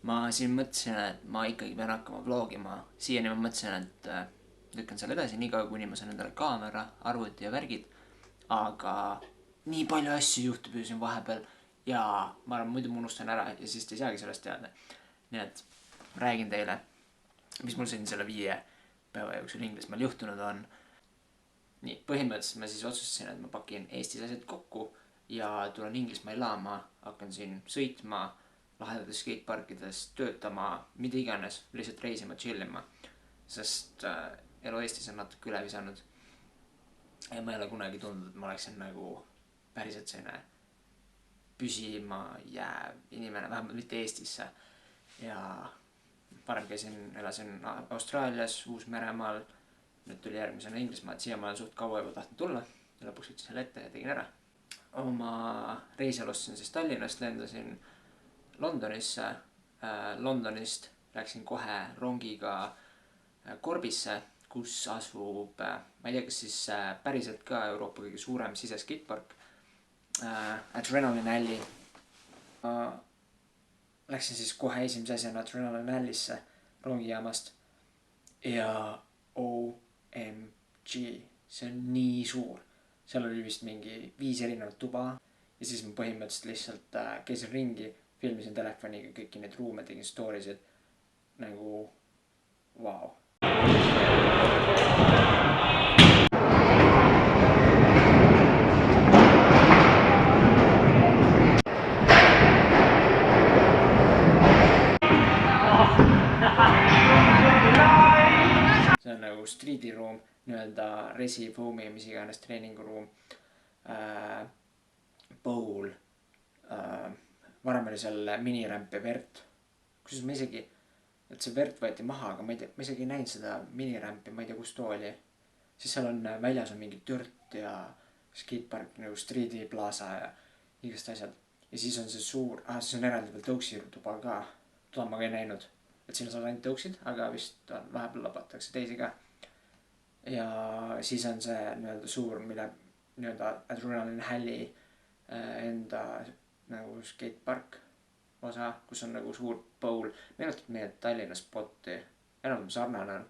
ma siin mõtlesin, et ma ikkagi pean hakkama vlogima. Siiani ma mõtlesin, et lükkan selle edasi nii kaua, kuni ma saan endale kaamera, arvuti ja värgid. Aga nii palju asju juhtub ju siin vahepeal ja ma arvan, muidu ma unustan ära ja siis te ei saagi sellest teada. Nii et räägin teile, mis mul siin selle 5 päeva jooksul Inglismaal juhtunud on. Nii, põhimõtteliselt ma siis otsustasin, et ma pakin Eestis asjad kokku ja tulen Inglismaa elama, hakkan siin sõitma, lahedates skateparkides, töötama, mida iganes, lihtsalt reisima, chillima. Sest elu Eestis on natuke üle visanud. Ja ma ei ole kunagi tundnud, et ma oleksin nagu päriselt selline püsima jääv inimene, vähemalt mitte Eestisse. Ja varem elasin Austraalias, Uus-Meremaal, nüüd tuli järgmisena Inglismaa, et siia ma olen suht kaua juba tahtnud tulla ja lõpuks võtsin selle ette ja tegin ära. Oma reisi alustasin siis Tallinnast, lendasin Londonisse. Londonist läksin kohe rongiga Corbisse, kus asub, ma ei tea, kas siis päriselt ka Euroopa kõige suurem siseskatepark, Adrenaline Alley. Läksin siis kohe esimese asjana Adrenaline Alley'sse rongijaamast ja OMG, see on nii suur. Seal oli vist mingi 5 erinevat tuba ja siis ma põhimõtteliselt lihtsalt käisin ringi, filmisin telefoniga kõiki neid ruume, tegin story'sid nagu vau. See on nagu street'i ruum, nii-öelda resi, foami, mis iganes treeninguruum, bowl, varem oli seal minirämp ja vert, kusjuures ma isegi, et see vert võeti maha, aga ma isegi ei näinud seda minirämpi, ma ei tea, kus too oli. Siis seal on väljas on mingi tört ja skatepark nagu street'i plaza ja igast asjad. Ja siis on see suur, siis on eraldi veel tõuksi tuba ka, toda ma ka ei näinud. Et siin saad ainult tõuksid, aga vist vahepeal labatakse teisi ka. Ja siis on see nii-öelda suur, mille nii-öelda Adrenaline Alley enda nagu skatepark osa, kus on nagu suur bowl. Meenutab meie Tallinna spotti, enam sarnane on.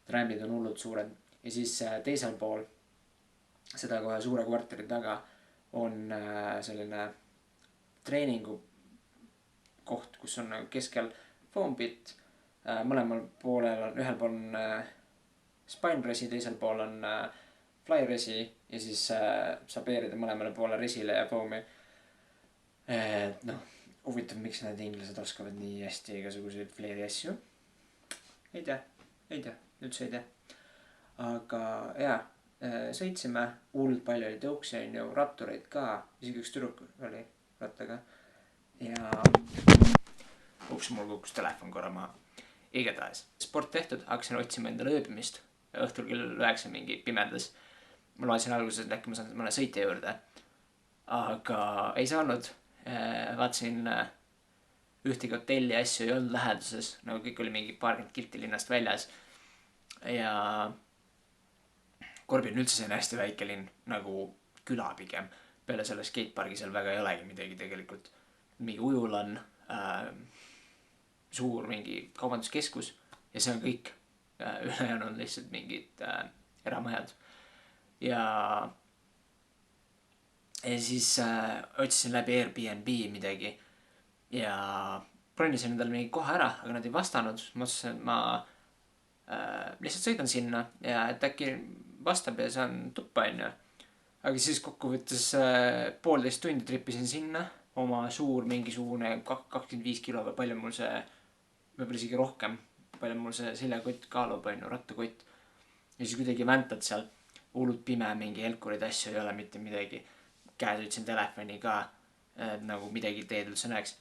Trämbid on hullud suured. Ja siis teisel pool, seda kohe suure kvartali taga, on selline treeningu koht, kus on keskel foam pit. Mõlemal poolel on, ühel pool on spine resi, teisel pool on fly resi ja siis saab eerida mõlemale poole resile ja foami. Huvitav, miks need inglased oskavad nii hästi igasuguseid fleeri asju. Ei tea, üldse ei tea. Aga jaa, sõitsime, hullult palju oli tõuksi, rattureid ka, isegi üks tüdruk oli rattaga. Ja mul kukkus telefon korra maha. Igatahes, sport tehtud, hakkasin otsima endale ööbimist. Õhtul küll 9 mingi pimedas. Ma loesin alguses, et äkki ma saan mõne sõitja juurde. Aga ei saanud. Vaatasin ühtegi hotelli asju ei olnud läheduses. Nagu kõik oli mingi 20 kilti linnast väljas. Ja Korbi on üldse selline hästi väike linn, nagu küla pigem. Peale selle skatepargi seal väga ei olegi midagi tegelikult. Mingi ujul on suur mingi kaubanduskeskus ja see on kõik. Ülejäänud on lihtsalt mingid eramajad. Ja siis otsisin läbi Airbnb midagi ja bronisin endale mingi koha ära, aga nad ei vastanud. Ma otsusin, et ma lihtsalt sõidan sinna ja et äkki vastab ja saan tuppa onju. Aga siis kokkuvõttes 1,5 tundi tripisin sinna oma suur mingisugune 25 kilo või palju mul see, võib-olla isegi rohkem, palju mul see seljakott kaalub onju, rattakott. Ja siis kuidagi väntad seal, hullult pime, mingi helkurid asju ei ole mitte midagi. Käes ütlesin telefoni ka, nagu midagi teed üldse näeks.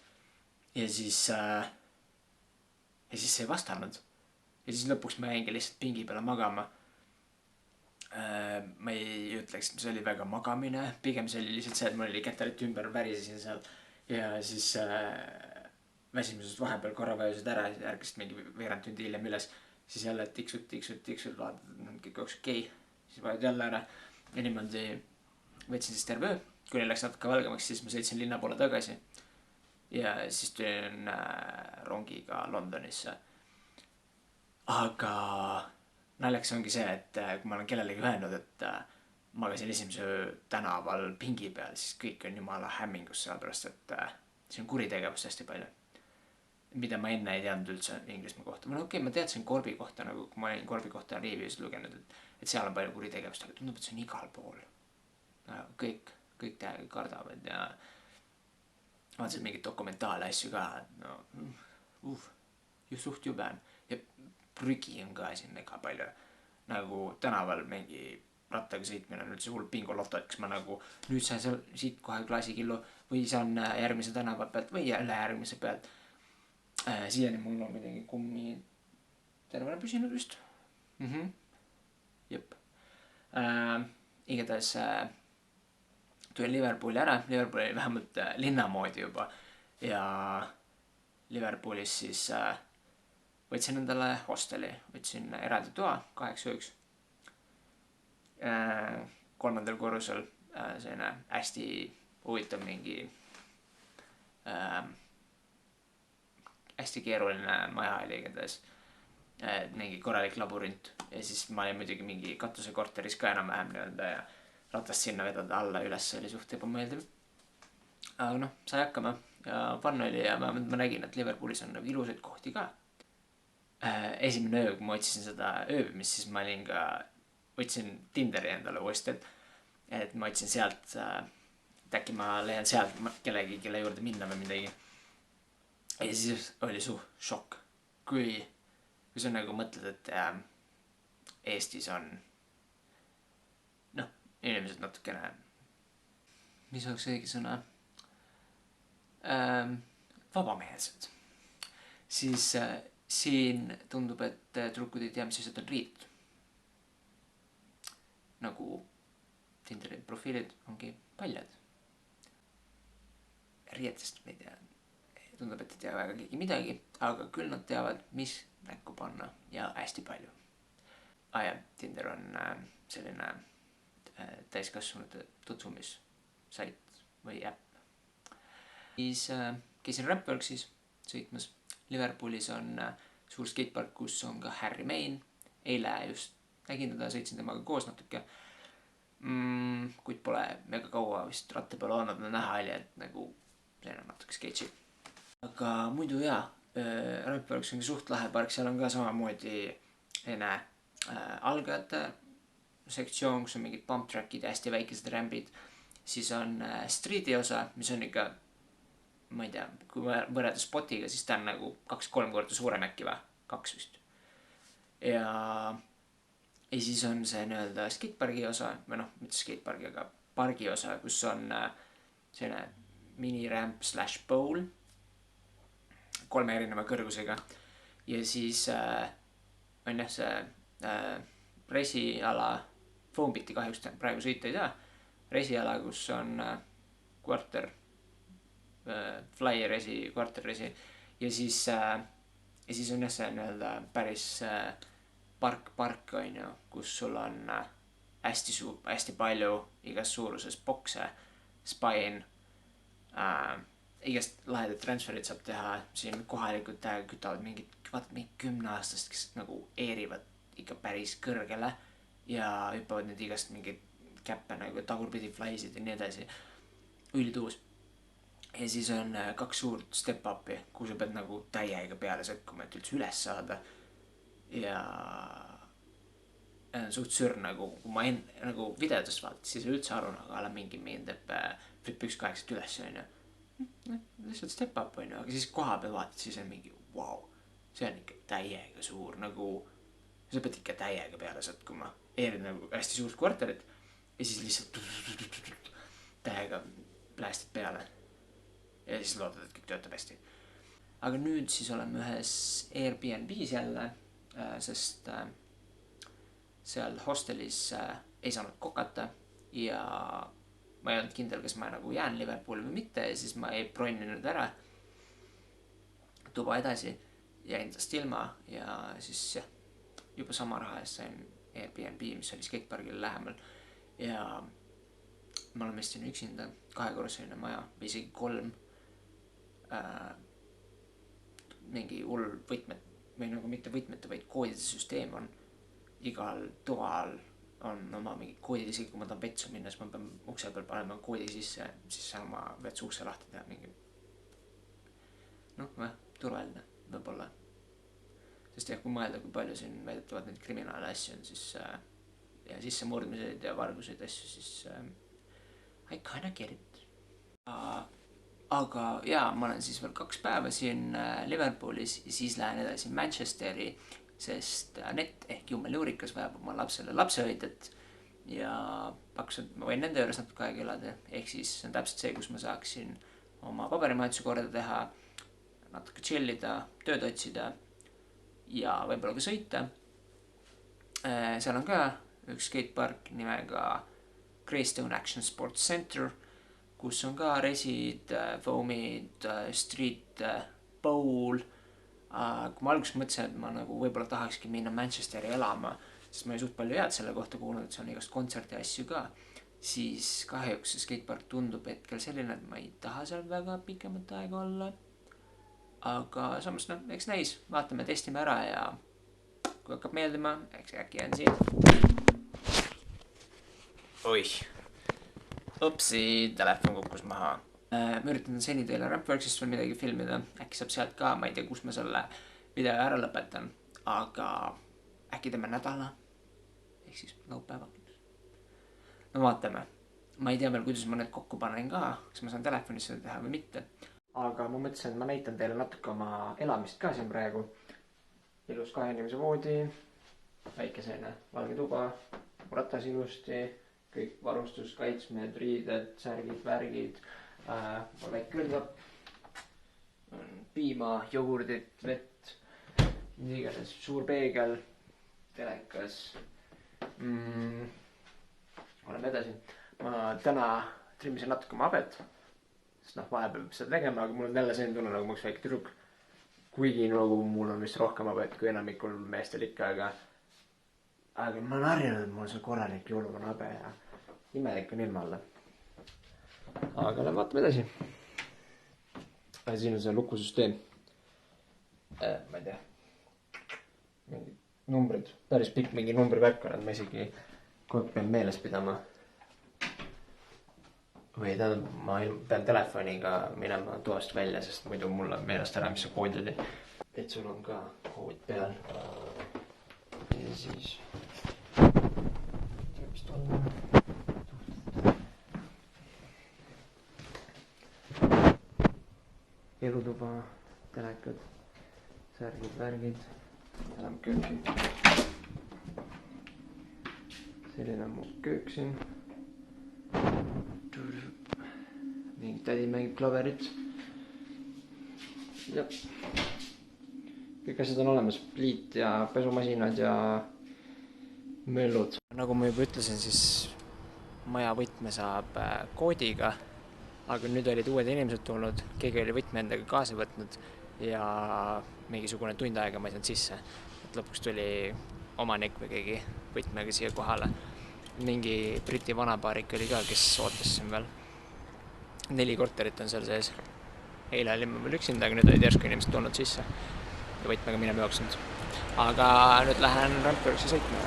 Ja siis see ei vastanud. Ja siis lõpuks ma jäingi lihtsalt pingi peale magama. Ma ei ütleks, et see oli väga magamine. Pigem see oli lihtsalt see, et mul oli käterit ümber, värisesin seal. Ja siis väsimusest vahepeal korra vajusid ära ja ärkasid mingi veerand tundi hiljem üles. Siis jälle tiksud, vaatad, kõik oleks okei. Siis vajud jälle ära. Ja niimoodi võtsin siis terve öö. Kuni läks natuke valgemaks, siis ma sõitsin linna poole tagasi. ja siis tulin rongiga Londonisse. Aga naljaks ongi see, et kui ma olen kellelegi öelnud, et magasin esimese öö tänaval pingi peal, siis kõik on jumala hämmingus, sellepärast et siin on kuritegevust hästi palju. Mida ma enne ei teadnud üldse Inglismaa kohta. Ma teadsin Corbi kohta, nagu kui ma olin Corbi kohta review'is lugenud, et seal on palju kuritegevust, aga tundub, et see on igal pool. Kõik täiega kardavad ja vaatasin mingit dokumentaale asju ka, et suht jube on. Ja prügi on ka siin ega palju. Nagu tänaval mingi rattaga sõitmine on üldse hull bingoloto, et kas ma nagu nüüd saan seal siit kohe klaasikillu või saan järgmise tänava pealt või jälle järgmise pealt. Siiani mul on midagi kummi tervena püsinud vist. Jep. Igatahes tulin Liverpooli ära. Liverpooli oli vähemalt linna moodi juba. Ja Liverpoolis siis võtsin endale hosteli. Võtsin eraldi toa 8 ööks. 3. korrusel selline hästi huvitav mingi hästi keeruline maja oli igatahes. Mingi korralik labürint. Ja siis ma olin muidugi mingi katusekorteris ka enam-vähem nii-öelda ja ratast sinna vedada alla üles oli suht ebameeldiv. Aga noh, sai hakkama ja fun oli ja ma nägin, et Liverpoolis on nagu ilusaid kohti ka. Esimene öö, kui ma otsisin seda ööbimist, siis ma olin ka, võtsin Tinderi endale uuesti, et ma otsin sealt, et äkki ma leian sealt kellegi, kelle juurde minna või midagi. Ja siis oli šokk, kui sa nagu mõtled, et Eestis on inimesed natukene, mis oleks õige sõna, vabameelsed. Siis siin tundub, et tüdrukud ei tea, mis asjad on riidud. Nagu Tinderi profiilid ongi paljad. Riietest ma ei tea. Tundub, et ei tea väga keegi midagi, aga küll nad teavad, mis näkku panna ja hästi palju. Ja Tinder on selline täiskasvanute tutvumisssait või äpp. Siis käisin Rampworksis sõitmas. Liverpoolis on suur skatepark, kus on ka Harry Main. Eile just nägin teda, sõitsin temaga koos natuke. Kuid pole mega kaua vist ratta peal olnud, näha oli, et nagu see on natuke sketši. Aga muidu jaa, Rampworks on suht lahe park, seal on ka samamoodi algajate sektsioon, kus on mingid bump trackid ja hästi väikesed rämbid. Siis on street'i osa, mis on ikka, ma ei tea, kui võrrelda spotiga, siis ta on nagu 2-3 korda suurem äkki või, 2 vist. Ja siis on see nii-öelda skatepargi osa, või mitte skatepargi, aga pargi osa, kus on selline miniramp / bowl 3 erineva kõrgusega. Ja siis on jah see resiala, foambiti kahjuks praegu sõita ei tea, resiala, kus on kvarter, fly resi, kvarter resi. Ja siis on jah see nii-öelda päris park on ju, kus sul on hästi palju igas suuruses bokse, spine, igast lahedat transferit saab teha. Siin kohalikud täiega kütavad mingid 10-aastast, kes nagu eerivad ikka päris kõrgele ja hüppavad need igast mingid käppe nagu tagurpidi flysid ja nii edasi. Üldtuus. Ja siis on 2 suurt step-up'i, kuhu sa pead nagu täiega peale sõkkuma, et üldse üles saada. Ja suht sür nagu, kui ma nagu videotest vaatad, siis ei üldse aru nagu ala mingi teeb flip 1.8 üles on ju. Lihtsalt step-up on ju, aga siis koha peal vaatad, siis on mingi wow, see on ikka täiega suur, nagu sa pead ikka täiega peale sõtkuma. Eerid nagu hästi suurt kvarterit ja siis lihtsalt täiega plästid peale. Ja siis loodad, et kõik töötab hästi. Aga nüüd siis oleme ühes Airbnb's jälle, sest seal hostelis ei saanud kokata ja ma ei olnud kindel, kas ma nagu jään Liverpooli või mitte ja siis ma ei bronninud ära tuba edasi ja endast ilma ja siis jah, juba sama raha eest sain Airbnb, mis oli skatepargile lähemal ja ma olen vist siin üksinda 2-korruseline maja või isegi 3. mingi hull võtmed või nagu mitte võtmete, vaid koodide süsteem on igal toal on oma mingid koodid, isegi kui ma tahan vetsu minna, siis ma pean ukse peal panema koodi sisse, siis saan oma vetsu ukse lahti teha mingi turvaline võib-olla. Sest jah, kui mõelda, kui palju siin väidetavalt neid kriminaale asju on, siis ja sissemurdmised ja varguseid asju, siis I kinda get it. Aga jaa, ma olen siis veel 2 päeva siin Liverpoolis ja siis lähen edasi Manchesteri, sest Anett ehk Jummel-Juurikas vajab oma lapsele lapsehoidjat ja pakkus, et ma võin nende juures natuke aega elada, ehk siis see on täpselt see, kus ma saaksin oma paberimajutuse korda teha, natuke chillida, tööd otsida ja võib-olla ka sõita. Seal on ka üks skatepark nimega Greystone Action Sports Center, kus on ka resid, foamid, street bowl. Kui ma alguses mõtlesin, et ma nagu võib-olla tahakski minna Manchesteri elama, sest ma ei suht palju head selle kohta kuulnud, et see on igast kontserti asju ka, siis kahjuks see skatepark tundub hetkel selline, et ma ei taha seal väga pikemat aega olla. Aga samas, eks näis, vaatame, testime ära ja kui hakkab meeldima, eks äkki jään siin. Oih. Upsi, telefon kukkus maha. Ma üritan seni teile Rampworksist veel midagi filmida. Äkki saab sealt ka, ma ei tea, kus ma selle video ära lõpetan. Aga äkki teeme nädala. Ehk siis laupäeva. No vaatame. Ma ei tea veel, kuidas ma need kokku panen ka. Kas ma saan telefonis seda teha või mitte. Aga ma mõtlesin, et ma näitan teile natuke oma elamist ka siin praegu. Ilus 2 inimese voodi. Väike selline valge tuba. Ratas ilusti. Kõik varustus, kaitsmed, riided, särgid, värgid, väike kõrglapp, piima, jogurdit, vett, nii iganes, suur peegel, telekas. Oleme edasi. Ma täna trimmisin natuke oma habet, sest vahepeal peab seda tegema, aga mul on jälle selline tunne, nagu ma üks väike tüdruk. Kuigi nagu mul on vist rohkem habet kui enamikul meestel ikka, aga ma olen harjunud, et mul on see korralik julman habe ja imelik on ilma alla. Aga vaatame edasi. Siin on see lukusüsteem. Ma ei tea. Mingid numbrid. Päris pikk mingi numbrivärk on, et ma isegi kogu pean meeles pidama. Või ma pean telefoniga minema toast välja, sest muidu mul on meelest ära, mis see kood oli. Et sul on ka kood peal. Ja siis vist olla elutuba, telekad, särgid, värgid. Läheme kööki. Selline on mu köök siin. Mingi tädi mängib klaverit. Ja kõik asjad on olemas, pliit ja pesumasinad ja möllud. Nagu ma juba ütlesin, siis maja võtme saab koodiga, aga nüüd olid uued inimesed tulnud, keegi oli võtme endaga kaasa võtnud ja mingisugune tund aega ma ei saanud sisse. Et lõpuks tuli omanik või keegi võtmega siia kohale. Mingi briti vanapaarik oli ka, kes ootas siin veel. 4 korterit on seal sees. Eile oli ma veel üksinda, aga nüüd olid järsku inimesed tulnud sisse ja võtmega minema jooksnud. Aga nüüd lähen Rampworksi sõitma.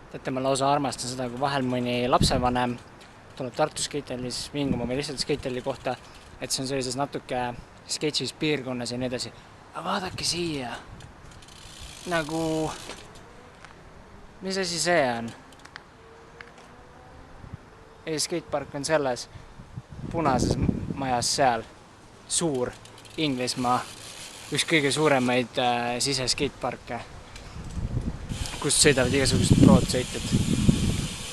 Teate, ma lausa armastan seda, kui vahel mõni lapsevanem tuleb Tartu Skatehallis vinguma või lihtsalt Skatehalli kohta, et see on sellises natuke sketšis piirkonnas ja nii edasi. Aga vaadake siia. Nagu, mis asi see on? Skatepark on selles punases majas seal. Suur Inglismaa, üks kõige suuremaid siseskateparke, kust sõidavad igasugused prood sõitjad.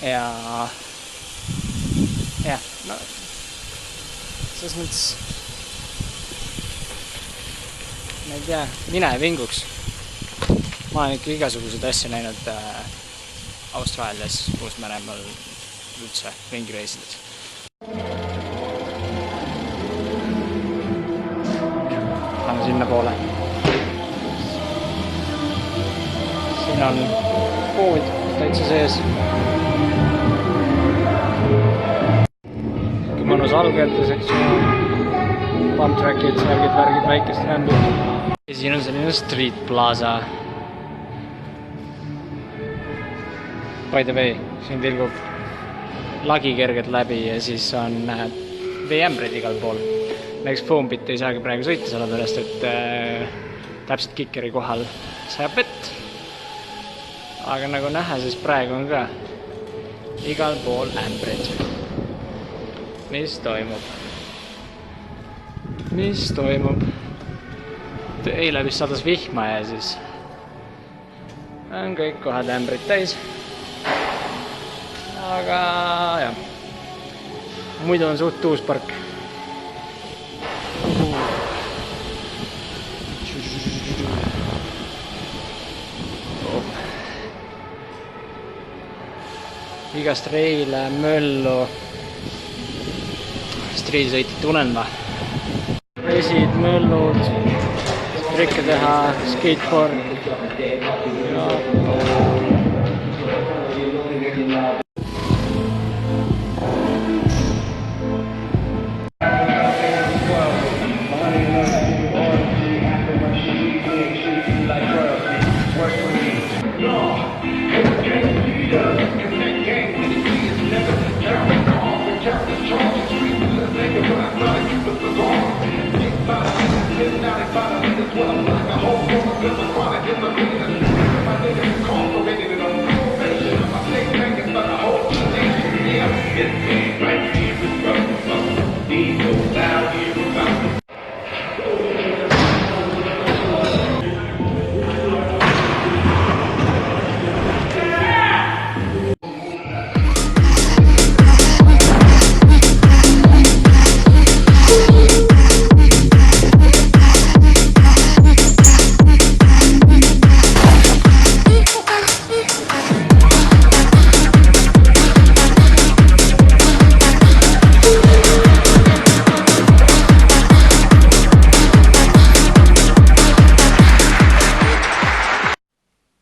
Ja no, selles mõttes, ma ei tea, mine vinguks. Ma olen ikka igasuguseid asju näinud Austraalias, Uus-Meremaal üldse ringi reisides. Lähme sinna poole. Siin on pood täitsa sees. Mõnus algajate sektsioon. pump track'id, särgid, värgid, väikest rändud. Ja siin on selline Street Plaza. By the way, siin tilgub lagi kergelt läbi ja siis on veeämbrid igal pool. Näiteks Foambit ei saagi praegu sõita selle pärast, et täpselt Kikeri kohal sajab vett. Aga nagu näha, siis praegu on ka igal pool ämbrid. Mis toimub? Mis toimub? Eile vist sadas vihma ja siis on kõik kohad ämbrid täis. Aga jah, muidu on suht uus park. Igast reile, möllu, striilisõitit unelma. Resid, möllud, trikke teha, skateboard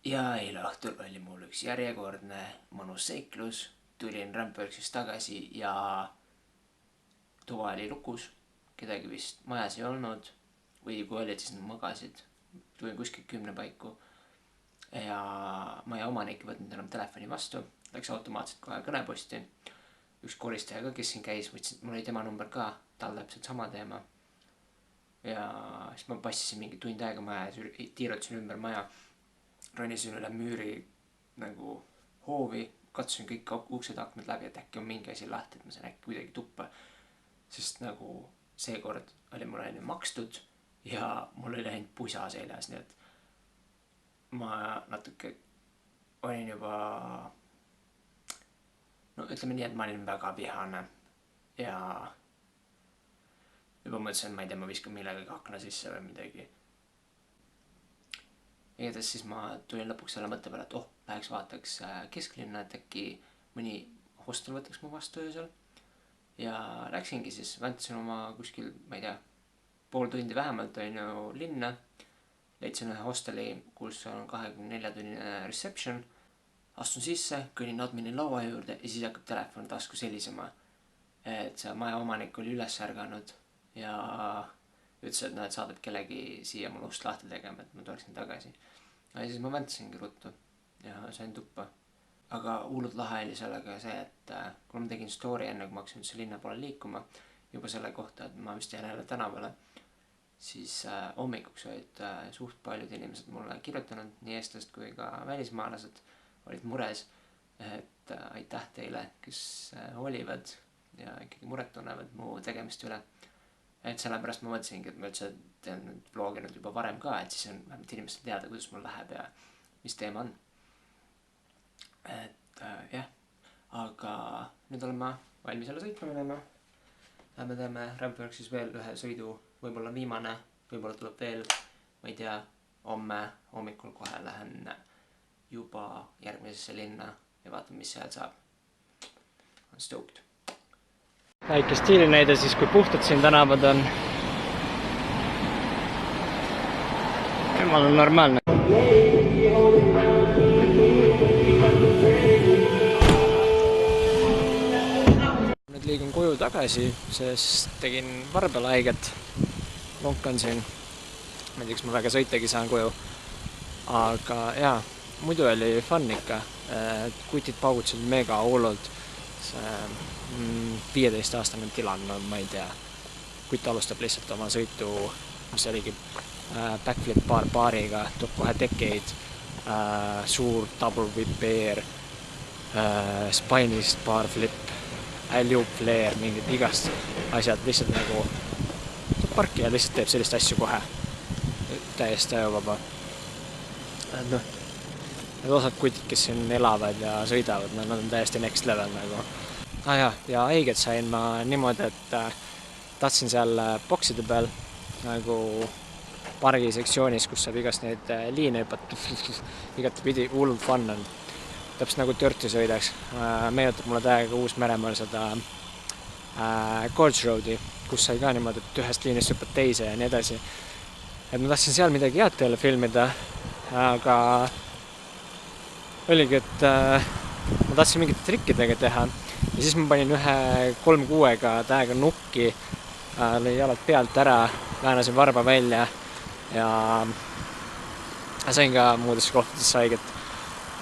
ja eile õhtul oli mul üks järjekordne mõnus seiklus. Tulin Rampworksist tagasi ja tuba oli lukus. Kedagi vist majas ei olnud. Või kui olid, siis nad magasid. Tulin kuskil 10 paiku. Ja maja omanik ei võtnud enam telefoni vastu. Läks automaatselt kohe kõneposti. Üks koristaja ka, kes siin käis, võtsin, mul oli tema number ka. Tal täpselt sama teema. Ja siis ma passisin mingi tund aega maja ja tiirutasin ümber maja. Ronisin üle müüri nagu hoovi, katsusin kõik uksed akmed läbi, et äkki on mingi asi lahti, et ma saan äkki kuidagi tuppa. Sest nagu seekord oli mul enne makstud ja mul oli läinud pusa seljas, nii et ma natuke olin juba, no ütleme nii, et ma olin väga vihane ja juba mõtlesin, ma ei tea, ma viskan millegagi akna sisse või midagi. Igatahes siis ma tulin lõpuks selle mõtte peale, et läheks vaataks kesklinna, et äkki mõni hostel võtaks mu vastu öösel. Ja läksingi siis, väntasin oma kuskil, ma ei tea, pool tundi vähemalt on ju linna. Leidsin ühe hosteli, kus on 24-tunnine reception. Astun sisse, kõnin admini laua juurde ja siis hakkab telefon taskus helisema. Et see maja omanik oli üles ärganud ja ütles, et nad saadab kellegi siia mul ust lahti tegema, et ma tuleksin tagasi. Ja siis ma väntasingi ruttu ja sain tuppa. Aga hullult lahe oli sellega see, et kui ma tegin story enne, kui ma hakkasin üldse linna poole liikuma, juba selle kohta, et ma vist jään jälle tänavale, siis hommikuks olid suht paljud inimesed mulle kirjutanud, nii eestlased kui ka välismaalased olid mures, et aitäh teile, kes hoolivad ja ikkagi muret tunnevad mu tegemist üle. Et sellepärast ma mõtlesingi, et ma üldse teen vloginud juba varem ka, et siis on vähemalt inimestel teada, kuidas mul läheb ja mis teema on. Et jah, aga nüüd olen ma valmis jälle sõitma minema. Lähme teeme Rampworksis veel ühe sõidu, võib-olla viimane, võib-olla tuleb veel, ma ei tea, homme hommikul kohe lähen juba järgmisesse linna ja vaatan, mis seal saab. On stoked. Väike stiilinäide siis, kui puhtad siin tänavad on. Jumal on normaalne. Nüüd liigun koju tagasi, sest tegin varbele haiget. lonkan siin. Ma ei tea, kas ma väga sõitagi saan koju. Aga jaa, muidu oli fun ikka. Kutid paugutasid mega hullult. See 15-aastane Dylan, no ma ei tea. Kutt alustab lihtsalt oma sõitu, mis oligi backflip baariga, toob kohe tekeid, suur double whip air, spinist bar flip, alley-oop flare, mingid igast asjad lihtsalt nagu parki ja lihtsalt teeb sellist asju kohe. Täiesti ajuvaba. Noh, need osad kutid, kes siin elavad ja sõidavad, nad on täiesti next level nagu. Ja õiget sain ma niimoodi, et tahtsin seal bokside peal nagu pargi sektsioonis, kus saab igast neid liine hüpata, igatepidi hullult fun on. Täpselt nagu Dirty sõidaks. Meenutab mulle täiega Uus-Meremaal seda Gorge Roadi, kus sai ka niimoodi, et ühest liinist hüppad teise ja nii edasi. Et ma tahtsin seal midagi head teile filmida, aga oligi, et ma tahtsin mingite trikkidega teha ja siis ma panin ühe 3-6-ga täiega nukki, lõi jalad pealt ära, väänasin varba välja ja sain ka muudesse kohtadesse haiget.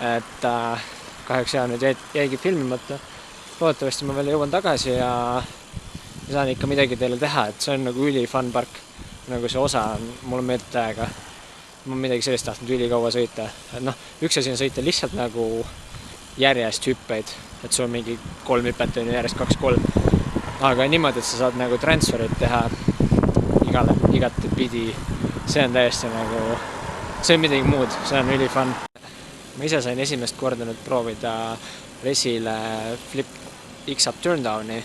Et kahjuks nüüd jäigi filmimata. Loodetavasti ma veel jõuan tagasi ja saan ikka midagi teile teha, et see on nagu üli fun park. Nagu see osa on mulle meeldib täiega. Ma midagi sellist tahtnud ülikaua sõita. Et noh, üks asi on sõita lihtsalt nagu järjest hüppeid, et sul on mingi 3 hüpet on järjest 2-3. Aga niimoodi, et sa saad nagu transferit teha igate pidi. See on täiesti nagu, see on midagi muud, see on üli fun. Ma ise sain esimest korda nüüd proovida Resile flip X-up turndowni,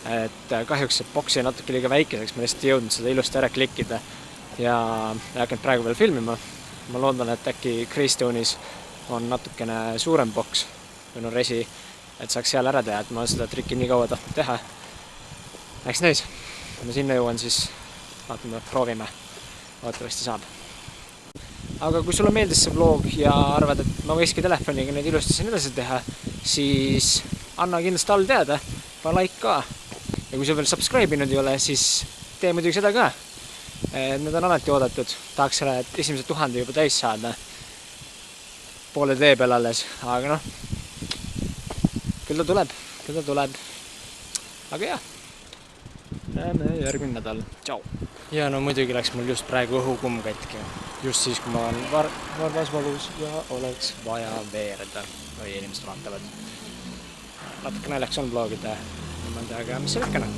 et kahjuks see boks jäi natuke liiga väikeseks, ma lihtsalt ei jõudnud seda ilusti ära klikkida ja hakanud praegu veel filmima. Ma loodan, et äkki Greystone'is on natukene suurem boks või no Resi, et saaks seal ära teha, et ma seda trikki nii kaua tahtnud teha. Eks näis, kui ma sinna jõuan, siis vaatame, proovime, loodetavasti saab. Aga kui sulle meeldis see vlog ja arvad, et ma võikski telefoniga neid ilusti siin edasi teha, siis anna kindlasti all teada, pa like ka. Ja kui sa veel subscribe'inud ei ole, siis tee muidugi seda ka. Need on alati oodatud. Tahaks selle, et esimese 1000 juba täis saada. Poole tee peal alles, aga noh, küll ta tuleb. Aga jah, näeme järgmine nädal. Tšau! Ja no muidugi läks mul just praegu õhukumm katki. Just siis, kui ma olen varvas valus ja oleks vaja veereda. Või inimesed vaatavad. Natuke naljaks on vlogida. Ma ei tea, aga mis see ikka noh.